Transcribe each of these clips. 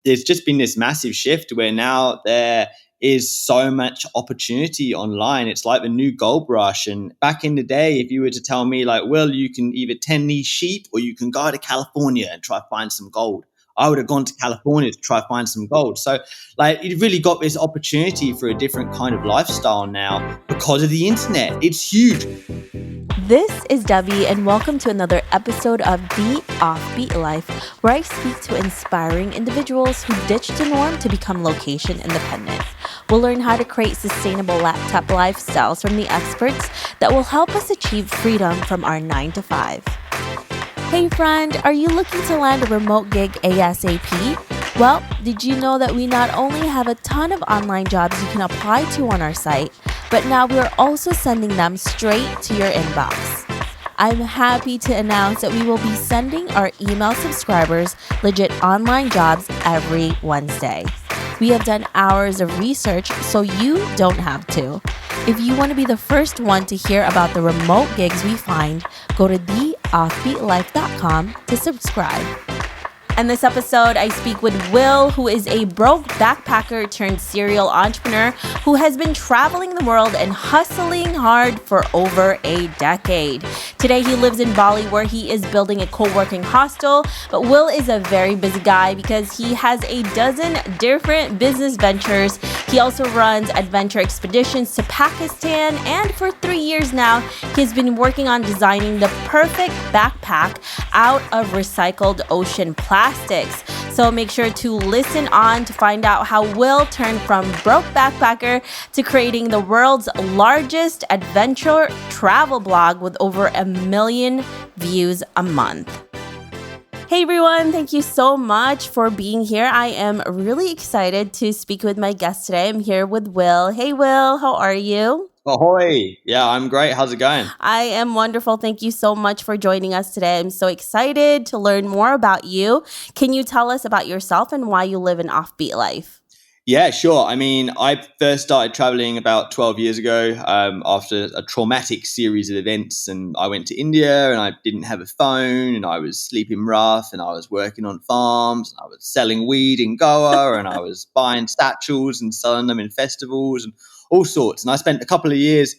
there's just been this massive shift where now there is so much opportunity online. It's like the new gold rush. And back in the day, if you were to tell me like, well, you can either tend these sheep or you can go to California and try to find some gold, I would have gone to California to try to find some gold. So like it really got this opportunity for a different kind of lifestyle now because of the internet. It's huge. This is Debbie, and welcome to another episode of The Offbeat Life, where I speak to inspiring individuals who ditched the norm to become location independent. We'll learn how to create sustainable laptop lifestyles from the experts that will help us achieve freedom from our 9 to 5. Hey friend, are you looking to land a remote gig ASAP? Well, did you know that we not only have a ton of online jobs you can apply to on our site, but now we are also sending them straight to your inbox. I'm happy to announce that we will be sending our email subscribers legit online jobs every Wednesday. We have done hours of research, so you don't have to. If you want to be the first one to hear about the remote gigs we find, go to theoffbeatlife.com to subscribe. In this episode, I speak with Will, who is a broke backpacker turned serial entrepreneur who has been traveling the world and hustling hard for over a decade. Today, he lives in Bali, where he is building a co-working hostel. But Will is a very busy guy because he has a dozen different business ventures. He also runs adventure expeditions to Pakistan, and for 3 years now, he's been working on designing the perfect backpack out of recycled ocean plastics. So make sure to listen on to find out how Will turned from broke backpacker to creating the world's largest adventure travel blog with over 1 million views a month. Hey everyone, thank you so much for being here. I am really excited to speak with my guest today. I'm here with Will. Hey Will, how are you? Ahoy. Yeah, I'm great. How's it going? I am wonderful. Thank you so much for joining us today. I'm so excited to learn more about you. Can you tell us about yourself and why you live an offbeat life? Yeah, sure. I mean, I first started traveling about 12 years ago after a traumatic series of events. And I went to India and I didn't have a phone and I was sleeping rough and I was working on farms. And I was selling weed in Goa and I was buying statues and selling them in festivals and all sorts. And I spent a couple of years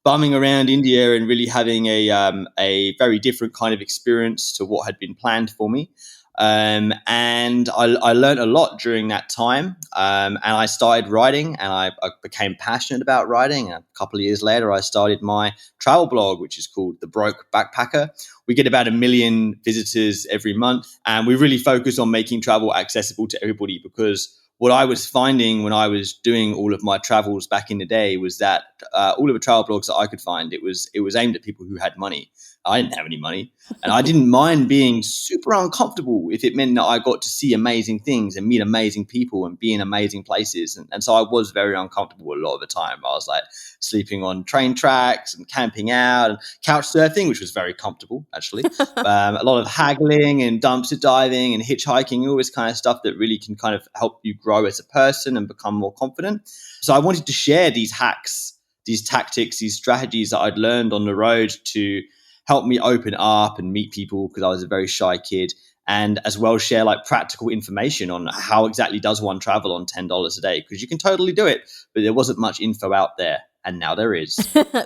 bumming around India and really having a very different kind of experience to what had been planned for me. And I learned a lot during that time. And I started writing and I became passionate about writing. And a couple of years later, I started my travel blog, which is called The Broke Backpacker. We get about 1 million visitors every month. And we really focus on making travel accessible to everybody, because what I was finding when I was doing all of my travels back in the day was that all of the travel blogs that I could find, it was aimed at people who had money. I didn't have any money, and I didn't mind being super uncomfortable if it meant that I got to see amazing things and meet amazing people and be in amazing places. And so I was very uncomfortable a lot of the time. I was like sleeping on train tracks and camping out and couch surfing, which was very comfortable, actually. A lot of haggling and dumpster diving and hitchhiking, all this kind of stuff that really can kind of help you grow as a person and become more confident. So I wanted to share these hacks, these tactics, these strategies that I'd learned on the road to help me open up and meet people, because I was a very shy kid, and as well share like practical information on how exactly does one travel on $10 a day, because you can totally do it, but there wasn't much info out there, and now there is.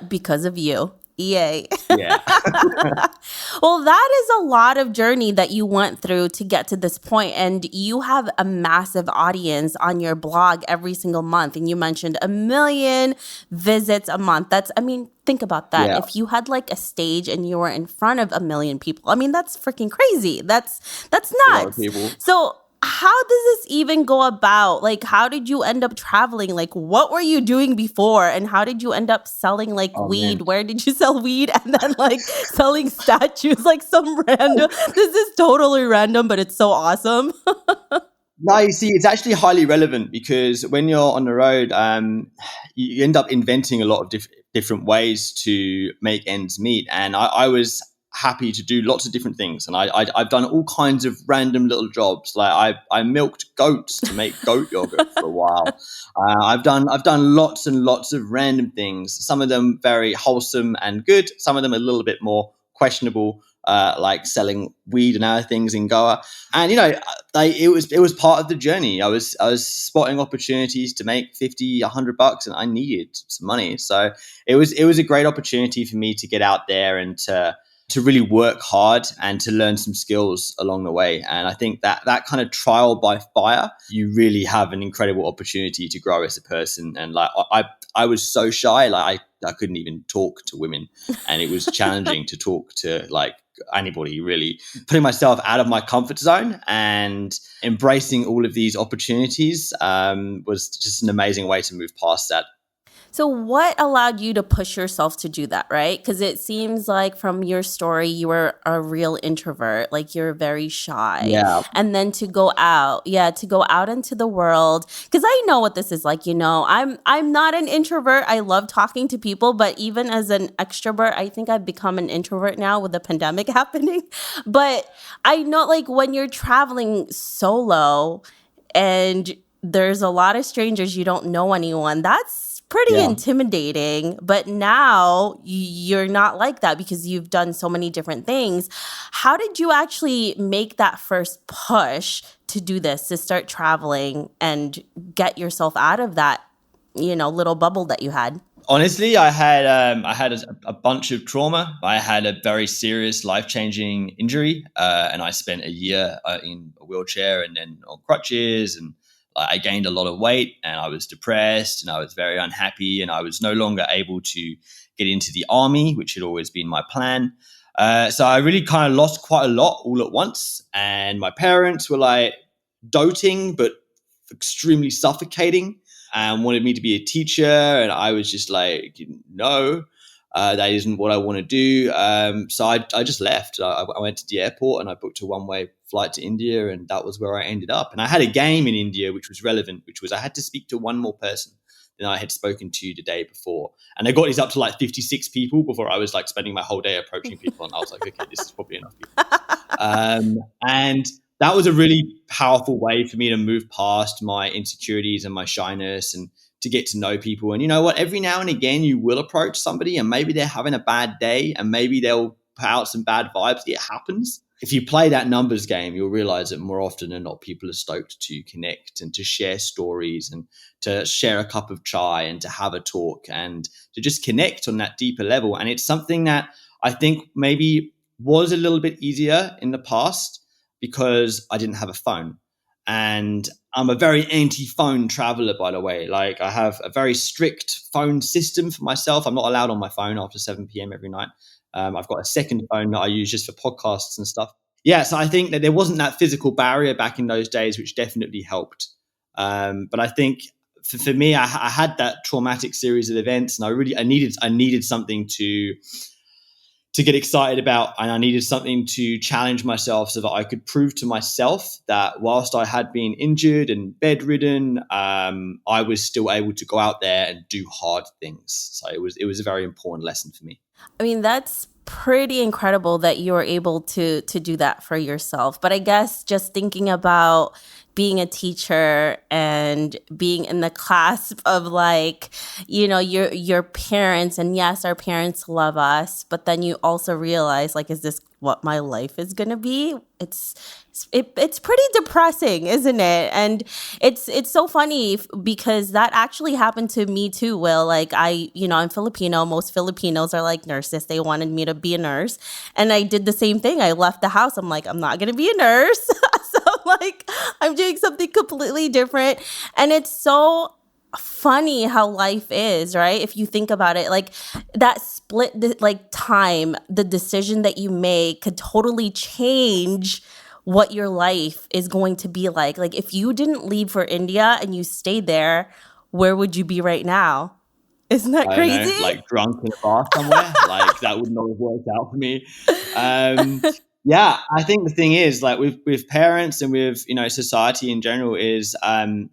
Because of you. Yay. Yeah. Well, that is a lot of journey that you went through to get to this point. And you have a massive audience on your blog every single month. And you mentioned 1 million visits a month. Think about that. Yeah. If you had like a stage and you were in front of 1 million people, that's freaking crazy. That's nuts. A lot of people. So how does this even go about? Like, how did you end up traveling? Like, what were you doing before? And how did you end up selling weed? Man. Where did you sell weed? And then selling statues, some random. This is totally random, but it's so awesome. No, you see, it's actually highly relevant, because when you're on the road, you end up inventing a lot of different ways to make ends meet. And I was happy to do lots of different things, and I've done all kinds of random little jobs. Like I milked goats to make goat yogurt for a while. I've done lots and lots of random things. Some of them very wholesome and good. Some of them a little bit more questionable. like selling weed and other things in Goa. And it was part of the journey. I was spotting opportunities to make 50, $100, and I needed some money. So it was a great opportunity for me to get out there and to really work hard and to learn some skills along the way. And I think that kind of trial by fire, you really have an incredible opportunity to grow as a person. And like I was so shy, like I couldn't even talk to women, and it was challenging to talk to like anybody, really. Putting myself out of my comfort zone and embracing all of these opportunities was just an amazing way to move past that. So what allowed you to push yourself to do that, right? Because it seems like from your story, you were a real introvert, like you're very shy. Yeah. And then to go out into the world, because I know what this is like, I'm not an introvert. I love talking to people, but even as an extrovert, I think I've become an introvert now with the pandemic happening. But I know like when you're traveling solo and there's a lot of strangers, you don't know anyone, that's pretty intimidating. But now you're not like that because you've done so many different things. How did you actually make that first push to do this, to start traveling and get yourself out of that, little bubble that you had? Honestly, I had a bunch of trauma. I had a very serious, life-changing injury, and I spent a year in a wheelchair and then on crutches, and I gained a lot of weight, and I was depressed, and I was very unhappy, and I was no longer able to get into the army, which had always been my plan. So I really kind of lost quite a lot all at once, and my parents were like doting but extremely suffocating and wanted me to be a teacher, and I was just like, no. That isn't what I want to do. So I just left. I went to the airport and I booked a one-way flight to India, and that was where I ended up. And I had a game in India which was relevant, which was I had to speak to one more person than I had spoken to the day before. And I got these up to like 56 people before I was like spending my whole day approaching people. And I was like, okay, this is probably enough people. And that was a really powerful way for me to move past my insecurities and my shyness and to get to know people. And you know what? Every now and again, you will approach somebody and maybe they're having a bad day and maybe they'll put out some bad vibes. It happens. If you play that numbers game, you'll realize that more often than not, people are stoked to connect and to share stories and to share a cup of chai and to have a talk and to just connect on that deeper level. And it's something that I think maybe was a little bit easier in the past because I didn't have a phone. And I'm a very anti-phone traveler, by the way. Like I have a very strict phone system for myself. I'm not allowed on my phone after 7 p.m. every night. I've got a second phone that I use just for podcasts and stuff. Yeah, so I think that there wasn't that physical barrier back in those days, which definitely helped. But I think for me, I had that traumatic series of events, and I needed something to get excited about, and I needed something to challenge myself so that I could prove to myself that whilst I had been injured and bedridden, I was still able to go out there and do hard things. So it was a very important lesson for me. I mean, that's pretty incredible that you were able to do that for yourself. But I guess just thinking about being a teacher and being in the clasp of like, your parents, and yes, our parents love us, but then you also realize like, is this what my life is going to be? It's pretty depressing, isn't it? And it's so funny because that actually happened to me too, Will. Like I'm Filipino. Most Filipinos are like nurses. They wanted me to be a nurse. And I did the same thing. I left the house. I'm like, I'm not going to be a nurse. So like, I'm doing something completely different. And it's so funny how life is, right? If you think about it, like that split, like time, the decision that you make could totally change what your life is going to be like. Like if you didn't leave for India and you stayed there, where would you be right now? Isn't that crazy? I don't know, like drunk in a bar somewhere. Like that would not have worked out for me. Yeah, I think the thing is like with parents and with society in general is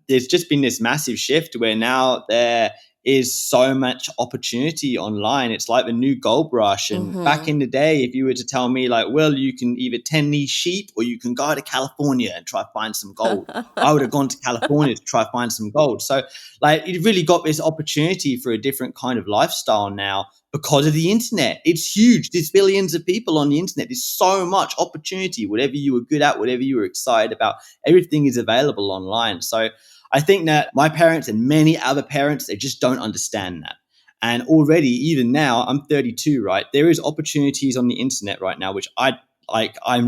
there's just been this massive shift where now they're is so much opportunity online. It's like the new gold rush. And back in the day, if you were to tell me like, well, you can either tend these sheep or you can go to California and try to find some gold, I would have gone to California to try to find some gold. So like, it really got this opportunity for a different kind of lifestyle now because of the internet. It's huge. There's billions of people on the internet. There's so much opportunity. Whatever you were good at, whatever you were excited about, everything is available online. So I think that my parents and many other parents, they just don't understand that. And already, even now, I'm 32, right? There is opportunities on the internet right now, which I'm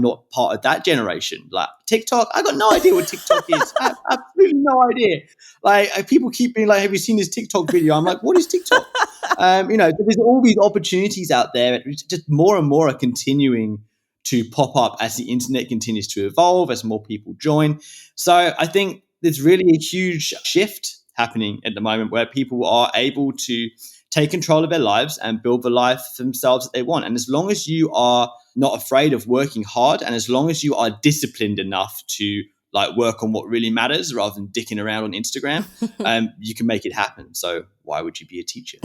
not part of that generation. Like TikTok, I got no idea what TikTok is. I have absolutely no idea. Like people keep being like, have you seen this TikTok video? I'm like, what is TikTok? There's all these opportunities out there. Just more and more are continuing to pop up as the internet continues to evolve, as more people join. So I think there's really a huge shift happening at the moment where people are able to take control of their lives and build the life themselves that they want. And as long as you are not afraid of working hard, and as long as you are disciplined enough to like work on what really matters rather than dicking around on Instagram, you can make it happen. So why would you be a teacher?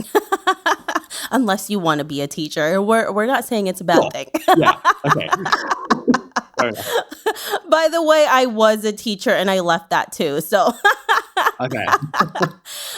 Unless you want to be a teacher. We're not saying it's a bad thing. Yeah. Okay. By the way, I was a teacher and I left that too. So okay.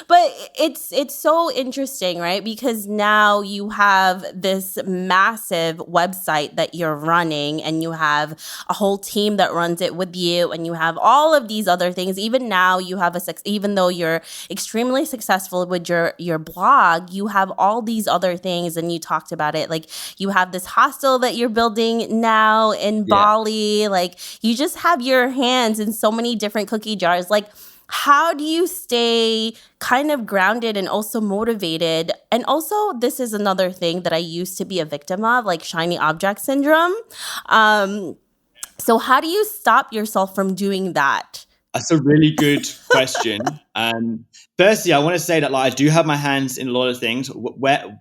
But it's so interesting, right? Because now you have this massive website that you're running and you have a whole team that runs it with you and you have all of these other things. Even now you have even though you're extremely successful with your blog, you have all these other things, and you talked about it. Like you have this hostel that you're building now in Bali. Like you just have your hands in so many different cookie jars. Like, how do you stay kind of grounded and also motivated? And also, this is another thing that I used to be a victim of, like shiny object syndrome. So how do you stop yourself from doing that? That's a really good question. Firstly, I want to say that like I do have my hands in a lot of things.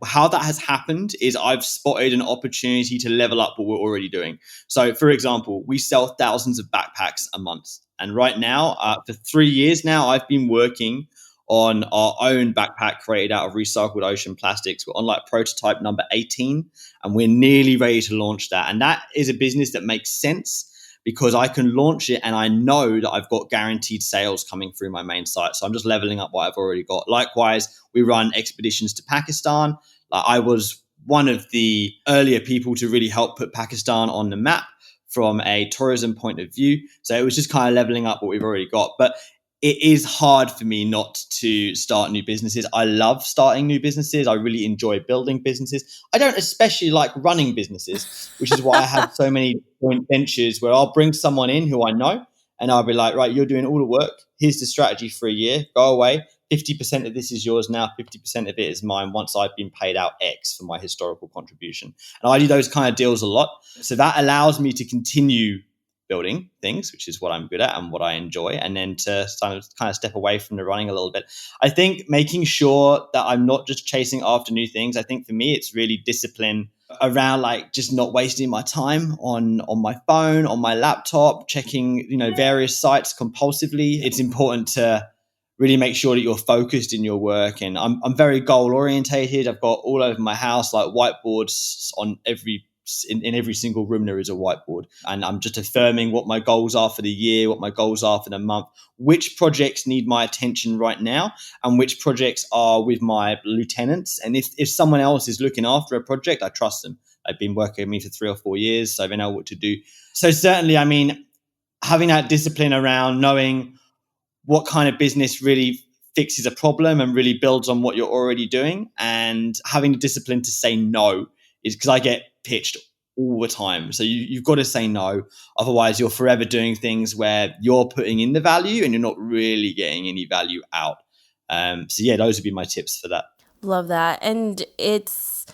How that has happened is I've spotted an opportunity to level up what we're already doing. So, for example, we sell thousands of backpacks a month. And right now, for 3 years now, I've been working on our own backpack created out of recycled ocean plastics. We're on like prototype number 18, and we're nearly ready to launch that. And that is a business that makes sense because I can launch it and I know that I've got guaranteed sales coming through my main site. So I'm just leveling up what I've already got. Likewise, we run expeditions to Pakistan. I was one of the earlier people to really help put Pakistan on the map from a tourism point of view. So it was just kind of leveling up what we've already got. But it is hard for me not to start new businesses. I love starting new businesses. I really enjoy building businesses. I don't especially like running businesses, which is why I have so many joint ventures where I'll bring someone in who I know and I'll be like, right, you're doing all the work. Here's the strategy for a year. Go away. 50% of this is yours now. 50% of it is mine once I've been paid out X for my historical contribution. And I do those kind of deals a lot. So that allows me to continue building things, which is what I'm good at and what I enjoy, and then to kind of step away from the running a little bit. I think making sure that I'm not just chasing after new things. I think for me, it's really discipline around like just not wasting my time on my phone, on my laptop, checking, various sites compulsively. It's important to really make sure that you're focused in your work. And I'm very goal orientated. I've got all over my house, like whiteboards on in every single room there is a whiteboard, and I'm just affirming what my goals are for the year, what my goals are for the month, which projects need my attention right now, and which projects are with my lieutenants. And if someone else is looking after a project, I trust them. They've been working with me for 3 or 4 years, so they know what to do. So certainly, I mean, having that discipline around knowing what kind of business really fixes a problem and really builds on what you're already doing, and having the discipline to say no is because I get pitched all the time. So you've got to say no. Otherwise, you're forever doing things where you're putting in the value and you're not really getting any value out. So yeah, those would be my tips for that. Love that. And it's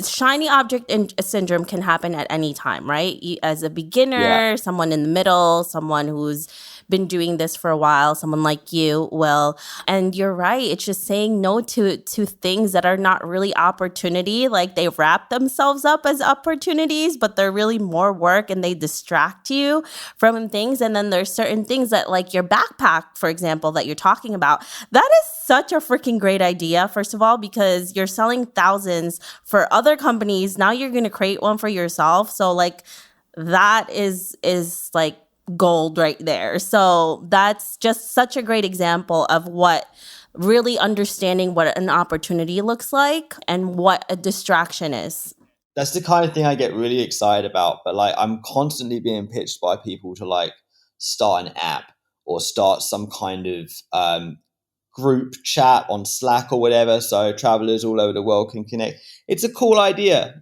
shiny object syndrome can happen at any time, right? As a beginner, someone in the middle, someone who's been doing this for a while, someone like you, Will. And you're right. It's just saying no to things that are not really opportunity. Like they wrap themselves up as opportunities, but they're really more work and they distract you from things. And then there's certain things that, like your backpack, for example, that you're talking about. That is such a freaking great idea, first of all, because you're selling thousands for other companies. Now you're going to create one for yourself. So like that is like gold right there. So that's just such a great example of what really understanding what an opportunity looks like and what a distraction is. That's the kind of thing I get really excited about. But like, I'm constantly being pitched by people to like start an app or start some kind of group chat on Slack or whatever, so travelers all over the world can connect. It's a cool idea.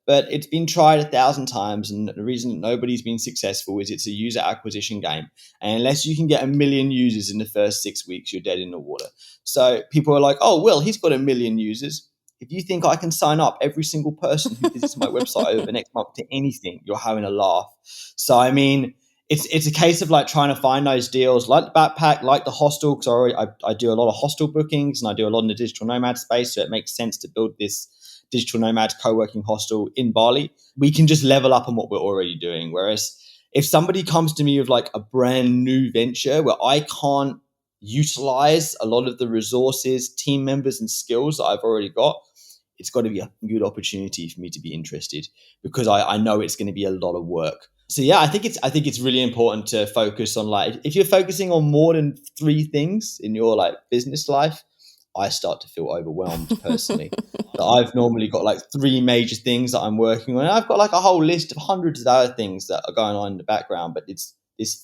But it's been tried 1,000 times, and the reason that nobody's been successful is it's a user acquisition game. And unless you can get 1 million users in the first 6 weeks, you're dead in the water. So people are like, oh, Will, he's got 1 million users. If you think I can sign up every single person who visits my website over the next month to anything, you're having a laugh. So, I mean, it's a case of like trying to find those deals, like the backpack, like the hostel, because I do a lot of hostel bookings and I do a lot in the digital nomad space. So it makes sense to build this digital nomad co-working hostel in Bali. We can just level up on what we're already doing. Whereas if somebody comes to me with like a brand new venture where I can't utilize a lot of the resources, team members and skills that I've already got, it's got to be a good opportunity for me to be interested, because I know it's going to be a lot of work. So yeah, I think it's really important to focus on, like, if you're focusing on more than 3 things in your like business life, I start to feel overwhelmed personally. So I've normally got like 3 major things that I'm working on. And I've got like a whole list of hundreds of other things that are going on in the background, but it's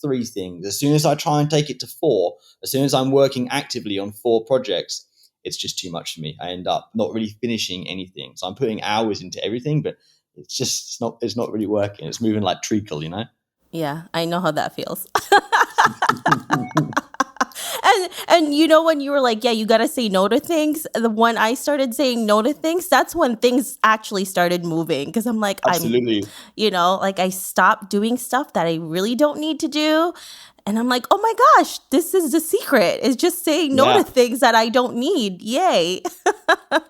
3 things. As soon as I try and take it to 4, as soon as I'm working actively on 4 projects, it's just too much for me. I end up not really finishing anything. So I'm putting hours into everything, but it's not really working. It's moving like treacle, you know? Yeah, I know how that feels. And you know, when you were like, yeah, you got to say no to things, when I started saying no to things, that's when things actually started moving, because I'm like, Absolutely. like I stopped doing stuff that I really don't need to do. And I'm like, oh my gosh, this is the secret. It's just saying no to things that I don't need. Yay.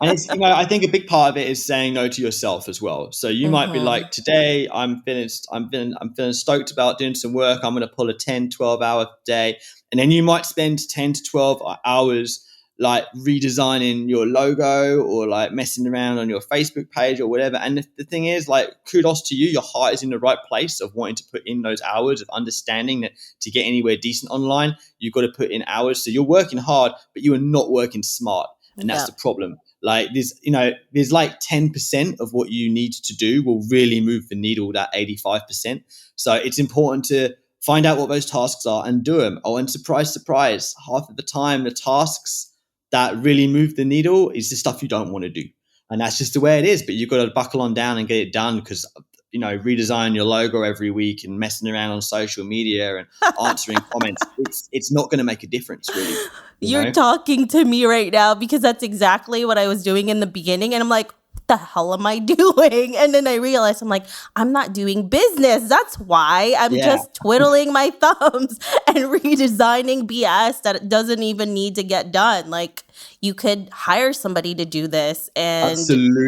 And it's, I think a big part of it is saying no to yourself as well. So you might be like, today I'm feeling stoked about doing some work. I'm going to pull a 10, 12 hour day. And then you might spend 10 to 12 hours like redesigning your logo or like messing around on your Facebook page or whatever. And the thing is, like, kudos to you. Your heart is in the right place of wanting to put in those hours, of understanding that to get anywhere decent online, you've got to put in hours. So you're working hard, but you are not working smart. And that's the problem. Like there's like 10% of what you need to do will really move the needle, that 85%. So it's important to find out what those tasks are and do them. Oh, and surprise, surprise, half of the time the tasks that really move the needle is the stuff you don't want to do. And that's just the way it is. But you've got to buckle on down and get it done, because, redesign your logo every week and messing around on social media and answering comments, it's not going to make a difference, really. You're talking to me right now, because that's exactly what I was doing in the beginning. And I'm like, the hell am I doing? And then I realized, I'm like, I'm not doing business. That's why I'm just twiddling my thumbs and redesigning BS that doesn't even need to get done. Like, you could hire somebody to do this and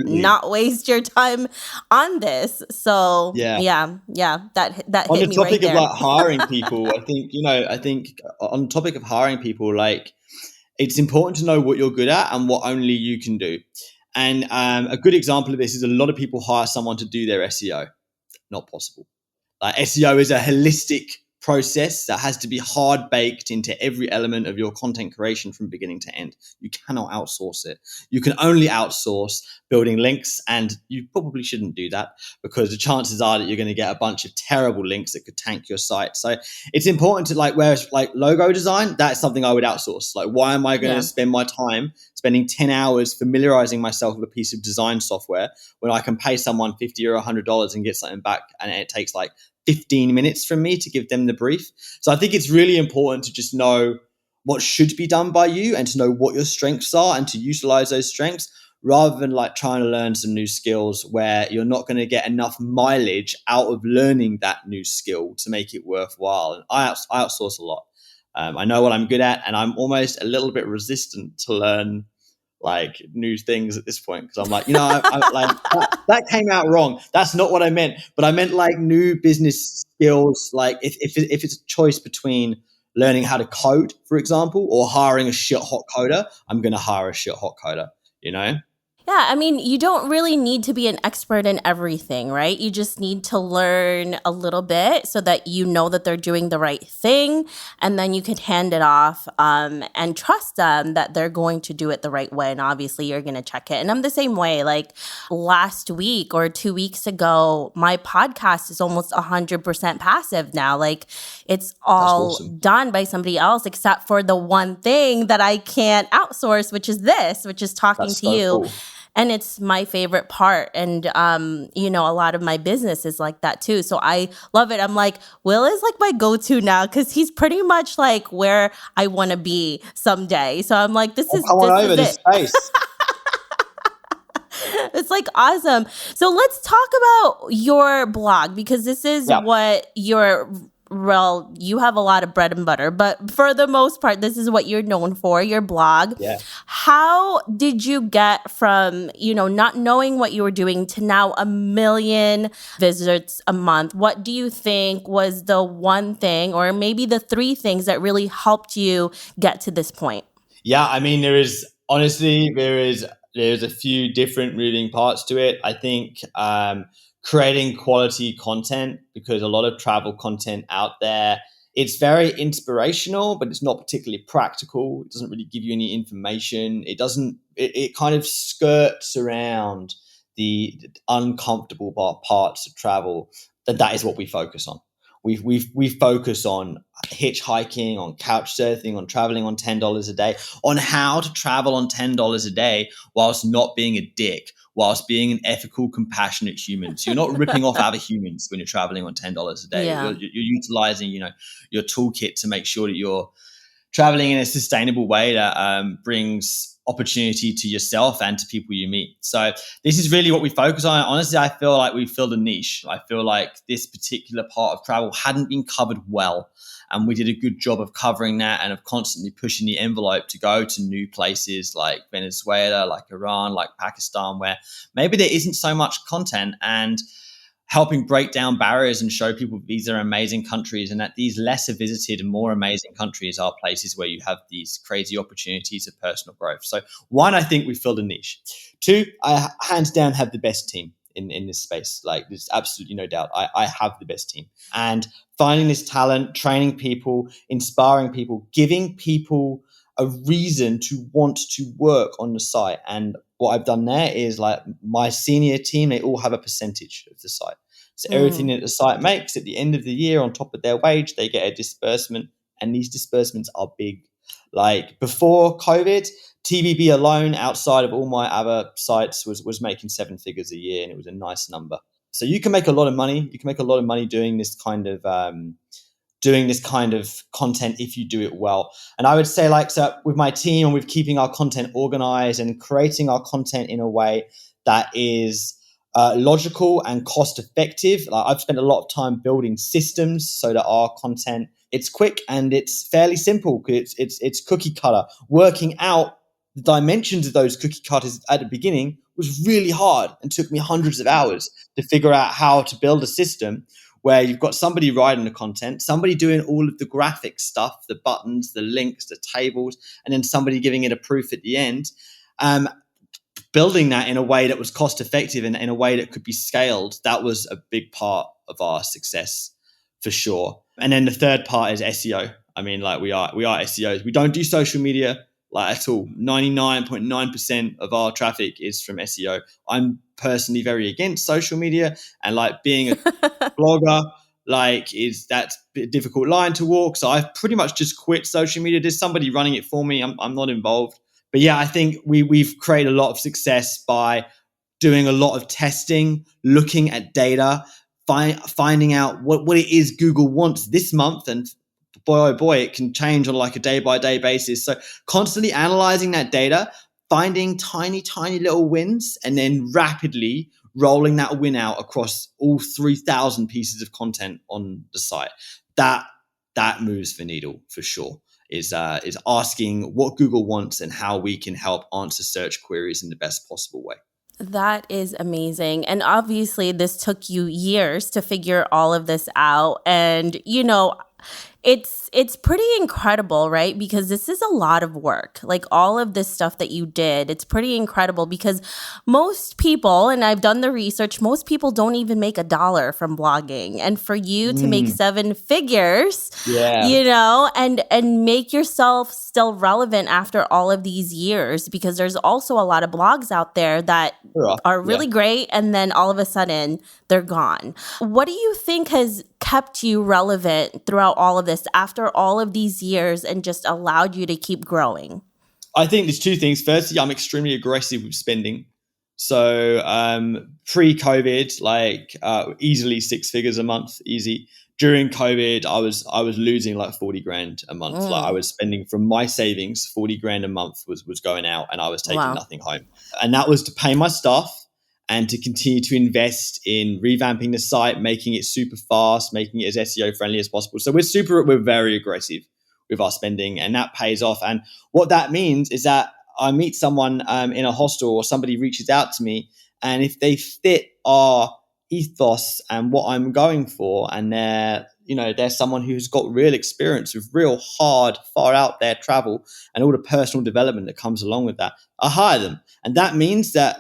not waste your time on this. So that hit on the me topic right of there. like hiring people, I think on the topic of hiring people, like, it's important to know what you're good at and what only you can do. And a good example of this is a lot of people hire someone to do their SEO. Not possible. Like, SEO is a holistic process that has to be hard baked into every element of your content creation from beginning to end. You cannot outsource it. You can only outsource building links, and you probably shouldn't do that, because the chances are that you're going to get a bunch of terrible links that could tank your site. So it's important to, like, whereas like logo design, that's something I would outsource. Like, why am I going to spend my time spending 10 hours familiarizing myself with a piece of design software when I can pay someone $50 or $100 and get something back, and it takes like 15 minutes from me to give them the brief? So I think it's really important to just know what should be done by you and to know what your strengths are and to utilize those strengths, rather than like trying to learn some new skills where you're not going to get enough mileage out of learning that new skill to make it worthwhile. And I outsource a lot. I know what I'm good at, and I'm almost a little bit resistant to learn like new things at this point, because I'm like, I like that came out wrong. That's not what I meant. But I meant like new business skills. Like if it's a choice between learning how to code, for example, or hiring a shit hot coder, I'm going to hire a shit hot coder, you know? Yeah, I mean, you don't really need to be an expert in everything, right? You just need to learn a little bit so that you know that they're doing the right thing, and then you can hand it off and trust them that they're going to do it the right way. And obviously, you're going to check it. And I'm the same way. Like last week or 2 weeks ago, my podcast is almost 100% passive now. Like it's all awesome. Done by somebody else, except for the one thing that I can't outsource, which is talking That's to so you. cool. And it's my favorite part. And, a lot of my business is like that too. So I love it. I'm like, Will is like my go-to now because he's pretty much like where I want to be someday. So I'm like, this is this space. It's like awesome. So let's talk about your blog, because this is what you have a lot of bread and butter, but for the most part, this is what you're known for, your blog. Yeah. How did you get from, not knowing what you were doing to now 1 million visits a month? What do you think was the one thing, or maybe the 3 things that really helped you get to this point? Yeah, I mean, there is a few different moving parts to it. I think creating quality content, because a lot of travel content out there, it's very inspirational, but it's not particularly practical. It doesn't really give you any information. It kind of skirts around the uncomfortable parts of travel. That is what we focus on. We focus on hitchhiking, on couch surfing, on traveling on $10 a day, on how to travel on $10 a day whilst not being a dick, whilst being an ethical, compassionate human. So you're not ripping off other humans when you're traveling on $10 a day. Yeah. You're utilizing, your toolkit to make sure that you're traveling in a sustainable way that brings opportunity to yourself and to people you meet. So this is really what we focus on. Honestly, I feel like we filled a niche. I feel like this particular part of travel hadn't been covered well. And we did a good job of covering that and of constantly pushing the envelope to go to new places like Venezuela, like Iran, like Pakistan, where maybe there isn't so much content, and helping break down barriers and show people these are amazing countries, and that these lesser visited and more amazing countries are places where you have these crazy opportunities of personal growth. So 1, I think we filled a niche. 2, I hands down have the best team in this space. Like there's absolutely no doubt. I have the best team. And finding this talent, training people, inspiring people, giving people a reason to want to work on the site. And what I've done there is, like, my senior team, they all have a percentage of the site. So everything that the site makes at the end of the year, on top of their wage, they get a disbursement, and these disbursements are big. Like before COVID, TBB alone, outside of all my other sites, was making 7 figures a year, and it was a nice number. So you can make a lot of money. You can make a lot of money doing this kind of content if you do it well. And I would say, like, so with my team and with keeping our content organized and creating our content in a way that is logical and cost effective. Like, I've spent a lot of time building systems so that our content, it's quick and it's fairly simple. It's cookie cutter. Working out the dimensions of those cookie cutters at the beginning was really hard and took me hundreds of hours to figure out how to build a system where you've got somebody writing the content, somebody doing all of the graphic stuff, the buttons, the links, the tables, and then somebody giving it a proof at the end. Building that in a way that was cost effective and in a way that could be scaled, that was a big part of our success for sure. And then the third part is SEO. I mean, like, we are SEOs. We don't do social media like at all. 99.9% of our traffic is from SEO. I'm personally very against social media, and like being a blogger, like, that's a difficult line to walk. So I've pretty much just quit social media. There's somebody running it for me. I'm not involved. But yeah, I think we've created a lot of success by doing a lot of testing, looking at data, finding out what it is Google wants this month. And boy, oh boy, it can change on like a day-by-day basis. So constantly analyzing that data, finding tiny, tiny little wins and then rapidly rolling that win out across all 3,000 pieces of content on the site. That moves the needle for sure. Is asking what Google wants and how we can help answer search queries in the best possible way. That is amazing. And obviously, this took you years to figure all of this out. And, it's pretty incredible, right? Because this is a lot of work. Like all of this stuff that you did, it's pretty incredible because most people, and I've done the research, most people don't even make $1 from blogging. And for you to make 7 figures, and make yourself still relevant after all of these years, because there's also a lot of blogs out there that are really great. And then all of a sudden they're gone. What do you think has kept you relevant throughout all of this after all of these years and just allowed you to keep growing? I think there's 2 things. Firstly, I'm extremely aggressive with spending. So pre-COVID, easily 6 figures a month, easy. During COVID, I was losing like 40 grand a month. Like I was spending from my savings, 40 grand a month was going out, and I was taking nothing home. And that was to pay my staff and to continue to invest in revamping the site, making it super fast, making it as SEO friendly as possible. So we're very aggressive with our spending, and that pays off. And what that means is that I meet someone in a hostel, or somebody reaches out to me, and if they fit our ethos and what I'm going for, and they're someone who's got real experience with real hard, far out there travel and all the personal development that comes along with that, I hire them. And that means that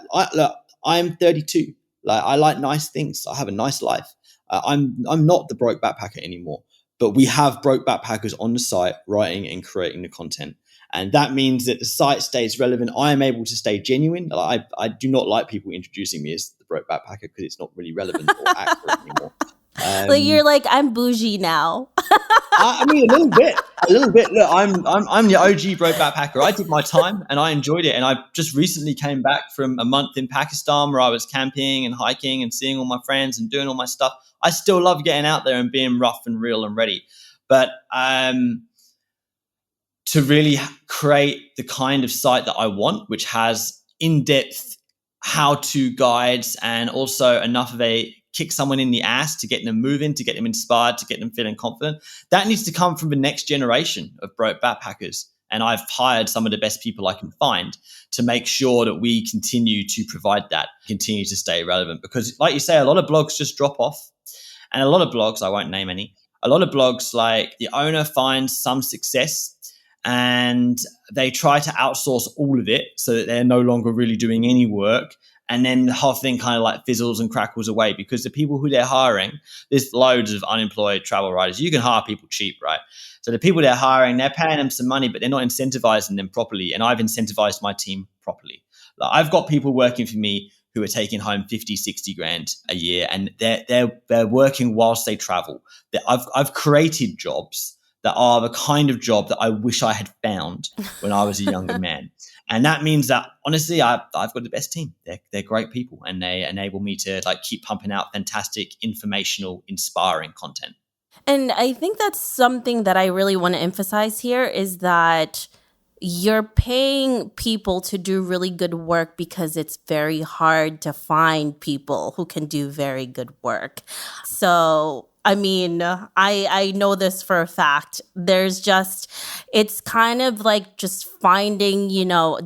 I'm 32. Like I like nice things. I have a nice life. I'm not the broke backpacker anymore, but we have broke backpackers on the site writing and creating the content. And that means that the site stays relevant. I am able to stay genuine. I do not like people introducing me as the broke backpacker because it's not really relevant or accurate anymore. You're like, I'm bougie now. I mean, a little bit. Look, I'm the OG broke backpacker. I did my time and I enjoyed it. And I just recently came back from a month in Pakistan where I was camping and hiking and seeing all my friends and doing all my stuff. I still love getting out there and being rough and real and ready. But to really create the kind of site that I want, which has in-depth how-to guides and also enough of a kick someone in the ass to get them moving, to get them inspired, to get them feeling confident. That needs to come from the next generation of broke backpackers. And I've hired some of the best people I can find to make sure that we continue to provide that, continue to stay relevant. Because like you say, a lot of blogs just drop off. And a lot of blogs, I won't name any, a lot of blogs, like the owner finds some success and they try to outsource all of it so that they're no longer really doing any work. And then the whole thing kind of like fizzles and crackles away because the people who they're hiring, there's loads of unemployed travel writers. You can hire people cheap, right? So the people they're hiring, they're paying them some money, but they're not incentivizing them properly. And I've incentivized my team properly. Like I've got people working for me who are taking home 50, 60 grand a year, and they're working whilst they travel. I've created jobs that are the kind of job that I wish I had found when I was a younger man. And that means that, honestly, I've got the best team. They're great people, and they enable me to like keep pumping out fantastic, informational, inspiring content. And I think that's something that I really want to emphasize here is that you're paying people to do really good work because it's very hard to find people who can do very good work. So, I mean, I know this for a fact. It's kind of like just finding,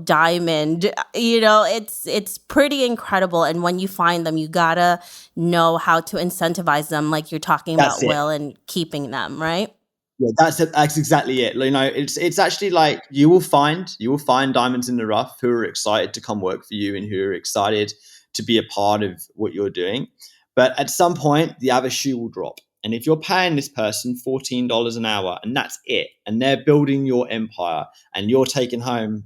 diamond, it's pretty incredible. And when you find them, you gotta know how to incentivize them, like you're talking about, Will, and keeping them, right? Yeah, that's exactly it. It's actually like you will find diamonds in the rough who are excited to come work for you and who are excited to be a part of what you're doing. But at some point, the other shoe will drop. And if you're paying this person $14 an hour and that's it, and they're building your empire and you're taking home,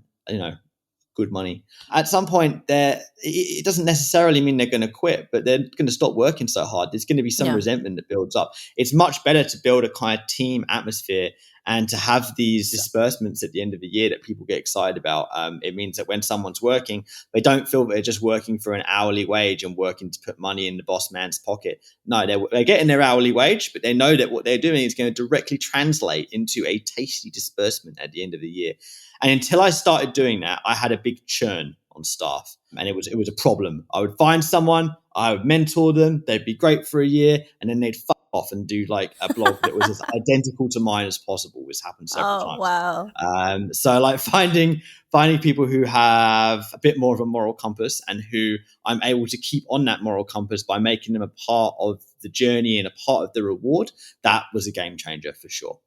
good money, at some point it doesn't necessarily mean they're going to quit, but they're going to stop working so hard. There's going to be some resentment that builds up. It's much better to build a kind of team atmosphere And to have these disbursements at the end of the year that people get excited about, it means that when someone's working, they don't feel that they're just working for an hourly wage and working to put money in the boss man's pocket. No, they're getting their hourly wage, but they know that what they're doing is going to directly translate into a tasty disbursement at the end of the year. And until I started doing that, I had a big churn on staff, and it was a problem. I would find someone, I would mentor them, they'd be great for a year, and then they'd fuck off and do like a blog that was as identical to mine as possible, which happened several times. Wow. So like finding people who have a bit more of a moral compass and who I'm able to keep on that moral compass by making them a part of the journey and a part of the reward, that was a game changer for sure.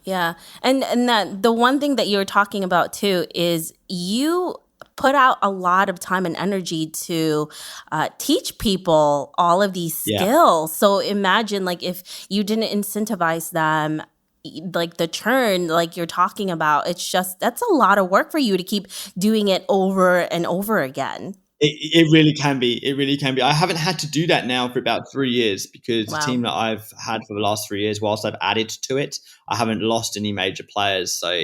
Yeah. And that the one thing that you were talking about too is you put out a lot of time and energy to teach people all of these skills. So imagine like if you didn't incentivize them, like the churn, like you're talking about, that's a lot of work for you to keep doing it over and over again. It really can be. It really can be. I haven't had to do that now for about 3 years because the team that I've had for the last 3 years, whilst I've added to it, I haven't lost any major players. So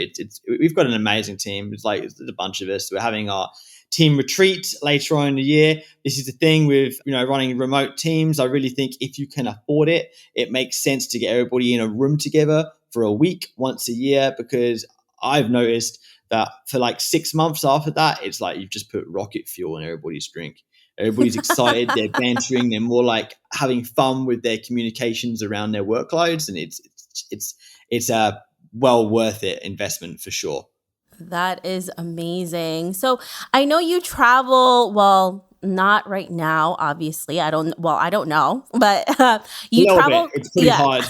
we've got an amazing team. It's a bunch of us. We're having our team retreat later on in the year. This is the thing with running remote teams. I really think if you can afford it, it makes sense to get everybody in a room together for a week once a year, because I've noticed that for like 6 months after that, it's like you've just put rocket fuel in everybody's drink. Everybody's excited, they're bantering, they're more like having fun with their communications around their workloads, and it's a well worth it investment for sure. That is amazing. So I know you travel, well, not right now, obviously. I don't know, but you travel. It's pretty hard.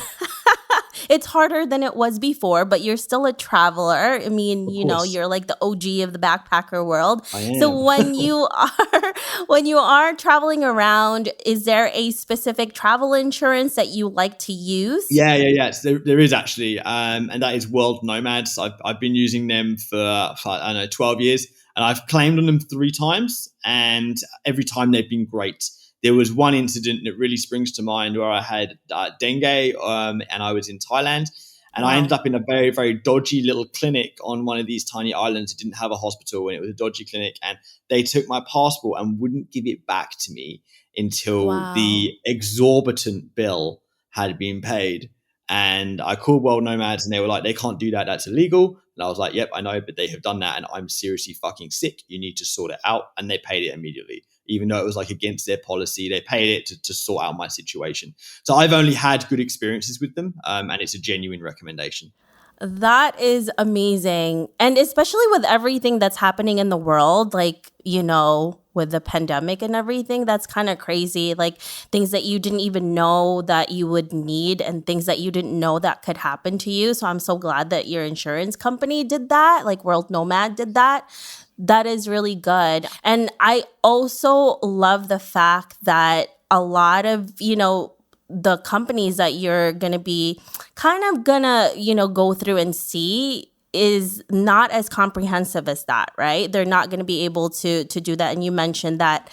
It's harder than it was before, but you're still a traveler. I mean, you're like the OG of the backpacker world. I am. So when you are traveling around, is there a specific travel insurance that you like to use? Yeah. So there is actually, and that is World Nomads. I've been using them for I don't know 12 years, and I've claimed on them 3 times, and every time they've been great. There was one incident that really springs to mind where I had dengue, and I was in Thailand, and I ended up in a very, very dodgy little clinic on one of these tiny islands that didn't have a hospital, and it was a dodgy clinic, and they took my passport and wouldn't give it back to me until the exorbitant bill had been paid. And I called World Nomads, and they were like, they can't do that. That's illegal. And I was like, yep, I know, but they have done that, and I'm seriously fucking sick. You need to sort it out. And they paid it immediately. Even though it was like against their policy, they paid it to sort out my situation. So I've only had good experiences with them, and it's a genuine recommendation. That is amazing. And especially with everything that's happening in the world, like, with the pandemic and everything, that's kind of crazy. Like things that you didn't even know that you would need and things that you didn't know that could happen to you. So I'm so glad that your insurance company did that, like World Nomad did that. That is really good. And I also love the fact that a lot of, the companies that you're going to be kind of going to, go through and see is not as comprehensive as that, right? They're not going to be able to do that. And you mentioned that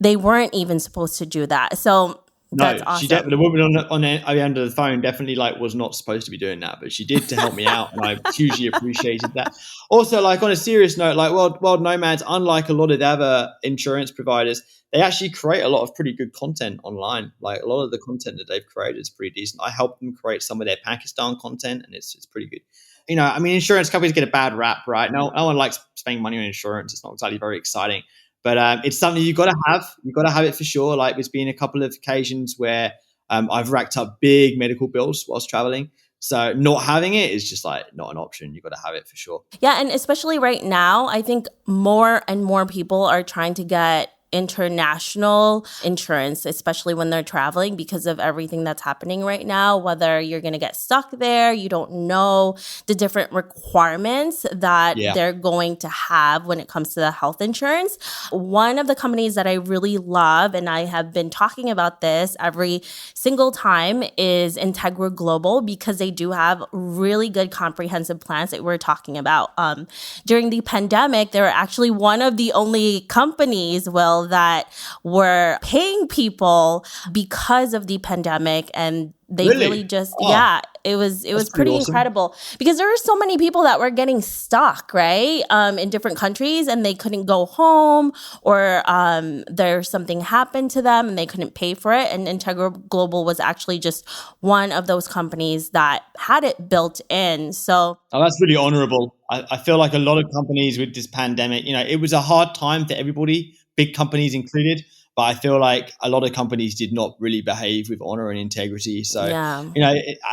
they weren't even supposed to do that. So that's awesome. The woman on the end of the phone definitely was not supposed to be doing that, but she did to help me out, and I hugely appreciated that. Also, on a serious note, World Nomads, unlike a lot of the other insurance providers, they actually create a lot of pretty good content online. Like a lot of the content that they've created is pretty decent. I helped them create some of their Pakistan content, and it's pretty good. Insurance companies get a bad rap, right? No one likes spending money on insurance. It's not exactly very exciting. But it's something you've got to have. You've got to have it for sure. Like there's been a couple of occasions where I've racked up big medical bills whilst traveling. So not having it is just not an option. You've got to have it for sure. Yeah, and especially right now, I think more and more people are trying to get international insurance, especially when they're traveling because of everything that's happening right now, whether you're going to get stuck there, you don't know the different requirements that they're going to have when it comes to the health insurance. One of the companies that I really love, and I have been talking about this every single time, is Integra Global, because they do have really good comprehensive plans that we're talking about. During the pandemic, they were actually one of the only companies, people that were paying people because of the pandemic, and they really Really? just, Oh, it was that's pretty pretty awesome. incredible because there were so many people that were getting stuck, right, in different countries, and they couldn't go home, or there's something happened to them and they couldn't pay for it. And Integra Global was actually just one of those companies that had it built in. So Oh, that's really honorable. I feel like a lot of companies with this pandemic, it was a hard time for everybody, big companies included. But I feel like a lot of companies did not really behave with honor and integrity. So, yeah.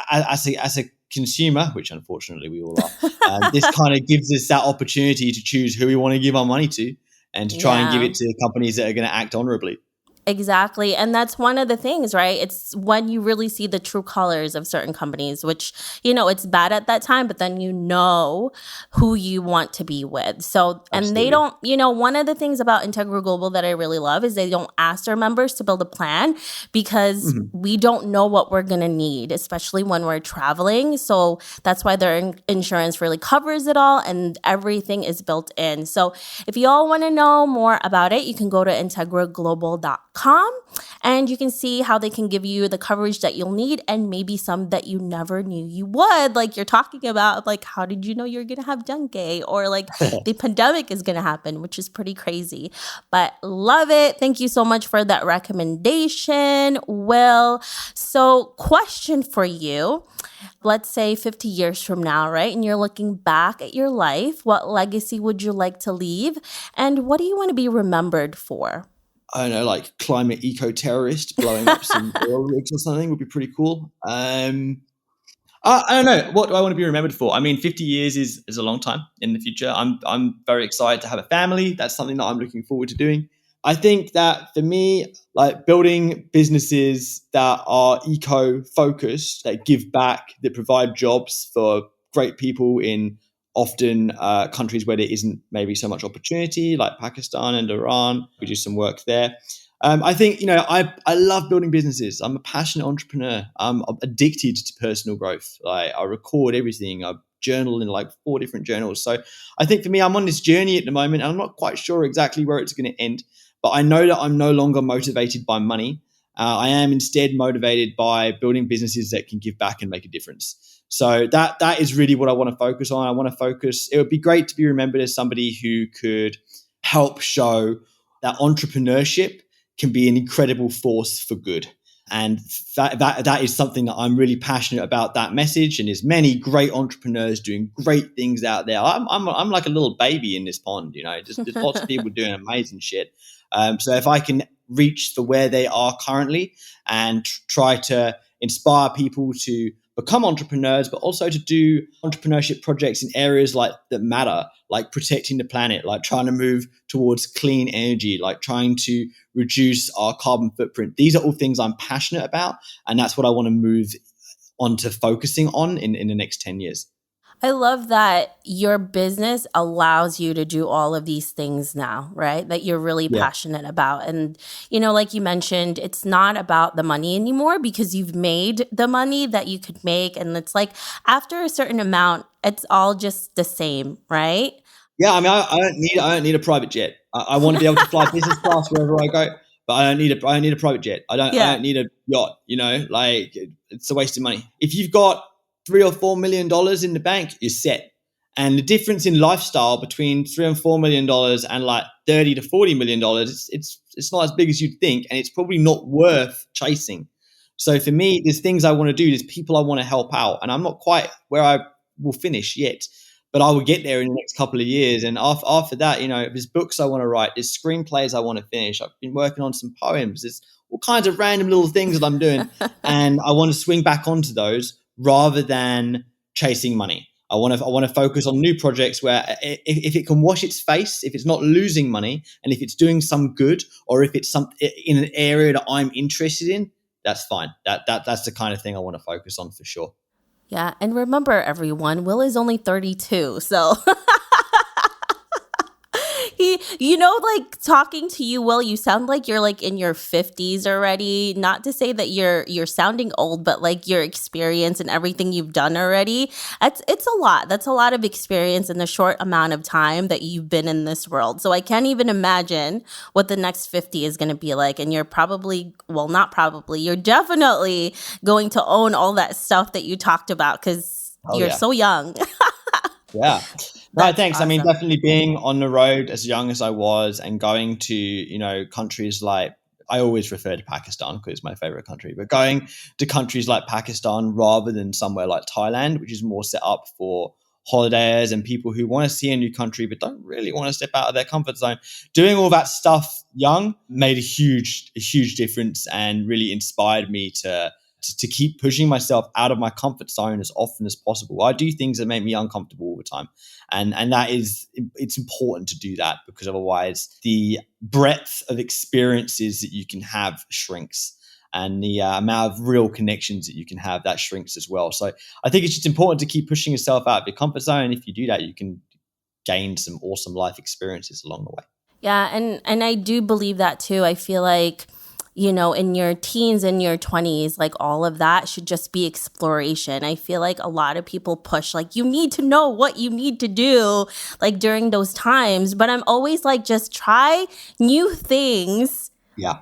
as a consumer, which unfortunately we all are, this kind of gives us that opportunity to choose who we want to give our money to, and to try and give Yeah. it to companies that are going to act honorably. Exactly. And that's one of the things, right? It's when you really see the true colors of certain companies, which, it's bad at that time, but then you know who you want to be with. So, and they Absolutely. don't, one of the things about Integra Global that I really love is they don't ask their members to build a plan because Mhm. we don't know what we're going to need, especially when we're traveling. So that's why their insurance really covers it all and everything is built in. So if you all want to know more about it, you can go to integraglobal.com and you can see how they can give you the coverage that you'll need and maybe some that you never knew you would. Like you're talking about, like, how did you know you're going to have dengue, or like the pandemic is going to happen, which is pretty crazy. But love it. Thank you so much for that recommendation, Will. So question for you. Let's say 50 years from now, right? And you're looking back at your life. What legacy would you like to leave? And what do you want to be remembered for? I don't know, like climate eco-terrorist blowing up some oil rigs or something would be pretty cool. I don't know. What do I want to be remembered for? I mean, 50 years is a long time in the future. I'm very excited to have a family. That's something that I'm looking forward to doing. I think that for me, like building businesses that are eco-focused, that give back, that provide jobs for great people in often countries where there isn't maybe so much opportunity, like Pakistan and Iran. We do some work there. I think, I love building businesses. I'm a passionate entrepreneur. I'm addicted to personal growth. I record everything. I journal in like 4 different journals. So I think for me, I'm on this journey at the moment, and I'm not quite sure exactly where it's going to end. But I know that I'm no longer motivated by money. I am instead motivated by building businesses that can give back and make a difference. So that is really what I want to focus on. I want to focus. It would be great to be remembered as somebody who could help show that entrepreneurship can be an incredible force for good. And that is something that I'm really passionate about, that message. And there's many great entrepreneurs doing great things out there. I'm like a little baby in this pond, there's lots of people doing amazing shit. So if I can reach for where they are currently and try to inspire people to become entrepreneurs, but also to do entrepreneurship projects in areas like that matter, like protecting the planet, like trying to move towards clean energy, like trying to reduce our carbon footprint. These are all things I'm passionate about, and that's what I want to move on to focusing on in the next 10 years. I love that your business allows you to do all of these things now, right? That you're really Yeah. passionate about. And, like you mentioned, it's not about the money anymore because you've made the money that you could make. And it's like after a certain amount, it's all just the same, right? Yeah, I mean, I don't need a private jet. I want to be able to fly business class wherever I go, but I don't need a private jet. I Yeah. don't need a yacht. Like it's a waste of money. If you've got $3 or $4 million in the bank, you're set. And the difference in lifestyle between $3 and $4 million and like $30 to $40 million, it's not as big as you'd think, and it's probably not worth chasing. So for me, there's things I want to do. There's people I want to help out, and I'm not quite where I will finish yet, but I will get there in the next couple of years. And after that, there's books I want to write, there's screenplays I want to finish. I've been working on some poems. There's all kinds of random little things that I'm doing, and I want to swing back onto those rather than chasing money. I want to focus on new projects where if it can wash its face, if it's not losing money, and if it's doing some good, or if it's some in an area that I'm interested in, that's fine. That's the kind of thing I want to focus on for sure. Yeah. And remember, everyone, Will is only 32. So like talking to you, Will, you sound like you're like in your 50s already. Not to say that you're sounding old, but like your experience and everything you've done already. It's a lot. That's a lot of experience in the short amount of time that you've been in this world. So I can't even imagine what the next 50 is going to be like. And you're probably, well, not probably, you're definitely going to own all that stuff that you talked about because you're so young. Yeah. No, thanks. Awesome. I mean, definitely being on the road as young as I was and going to, countries like, I always refer to Pakistan because it's my favorite country, but going to countries like Pakistan rather than somewhere like Thailand, which is more set up for holidays and people who want to see a new country but don't really want to step out of their comfort zone. Doing all that stuff young made a huge difference and really inspired me to keep pushing myself out of my comfort zone as often as possible. I do things that make me uncomfortable all the time. And it's important to do that because otherwise the breadth of experiences that you can have shrinks and the amount of real connections that you can have, that shrinks as well. So I think it's just important to keep pushing yourself out of your comfort zone. If you do that, you can gain some awesome life experiences along the way. Yeah, and I do believe that too. I feel like, in your teens and your 20s, like all of that should just be exploration. I feel like a lot of people push, like, you need to know what you need to do, like during those times. But I'm always like, just try new things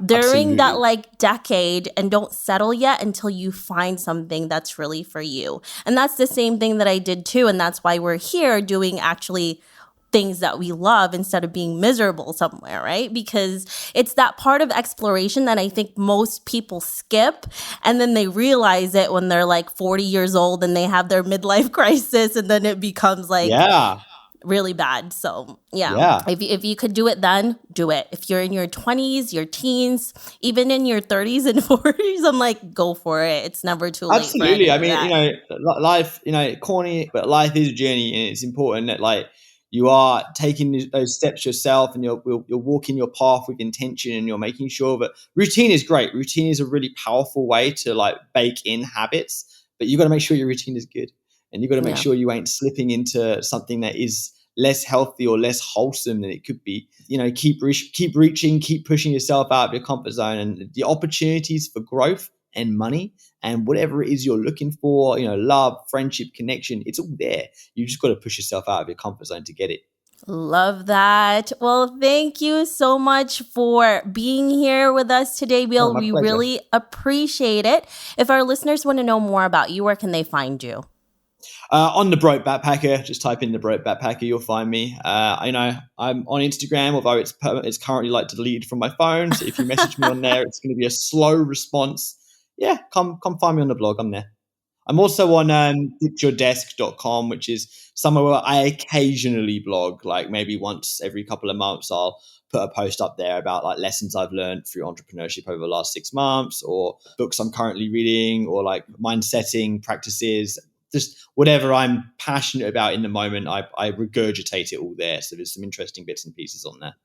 during that like decade and don't settle yet until you find something that's really for you. And that's the same thing that I did too. And that's why we're here doing actually things that we love instead of being miserable somewhere, right? Because it's that part of exploration that I think most people skip, and then they realize it when they're like 40 years old and they have their midlife crisis, and then it becomes like really bad. So if you could do it then, do it. If you're in your 20s, your teens, even in your 30s and 40s, I'm like, go for it. It's never too late. Absolutely. I mean, life, corny, but life is a journey, and it's important that like you are taking those steps yourself, and you're walking your path with intention, and you're making sure that routine is great. Routine is a really powerful way to like bake in habits, but you got to make sure your routine is good, and you got to make sure you ain't slipping into something that is less healthy or less wholesome than it could be. Keep reaching, keep pushing yourself out of your comfort zone, and the opportunities for growth and money and whatever it is you're looking for, love, friendship, connection, it's all there. You just got to push yourself out of your comfort zone to get it. Love that. Well, thank you so much for being here with us today, Will. We really appreciate it. If our listeners want to know more about you, where can they find you? On the Broke Backpacker, just type in the Broke Backpacker, you'll find me. I'm on Instagram, although it's currently like deleted from my phone. So if you message me on there, it's going to be a slow response. Yeah, come find me on the blog. I'm there. I'm also on ditchyourdesk.com, which is somewhere where I occasionally blog, like maybe once every couple of months. I'll put a post up there about like lessons I've learned through entrepreneurship over the last 6 months, or books I'm currently reading, or like mind-setting practices. Just whatever I'm passionate about in the moment, I regurgitate it all there. So there's some interesting bits and pieces on there.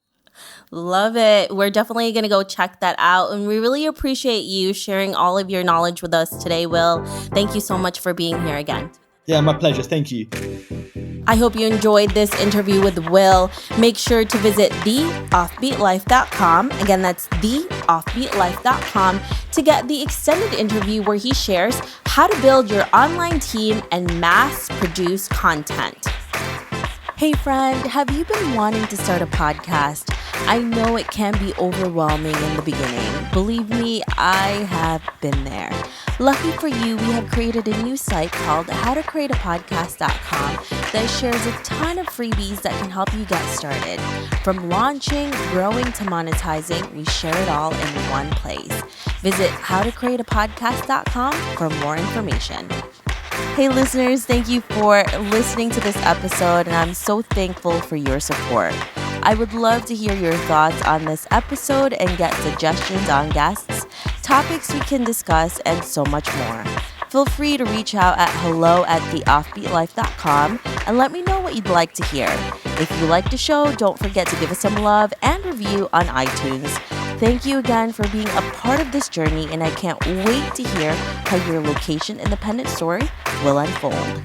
Love it. We're definitely going to go check that out. And we really appreciate you sharing all of your knowledge with us today, Will. Thank you so much for being here again. Yeah, my pleasure. Thank you. I hope you enjoyed this interview with Will. Make sure to visit theoffbeatlife.com. Again, that's theoffbeatlife.com to get the extended interview where he shares how to build your online team and mass produce content. Hey friend, have you been wanting to start a podcast? I know it can be overwhelming in the beginning. Believe me, I have been there. Lucky for you, we have created a new site called howtocreateapodcast.com that shares a ton of freebies that can help you get started. From launching, growing to monetizing, we share it all in one place. Visit howtocreateapodcast.com for more information. Hey listeners, thank you for listening to this episode, and I'm so thankful for your support. I would love to hear your thoughts on this episode and get suggestions on guests, topics we can discuss, and so much more. Feel free to reach out at hello@theoffbeatlife.com and let me know what you'd like to hear. If you like the show, don't forget to give us some love and review on iTunes. Thank you again for being a part of this journey, and I can't wait to hear how your location independent story will unfold.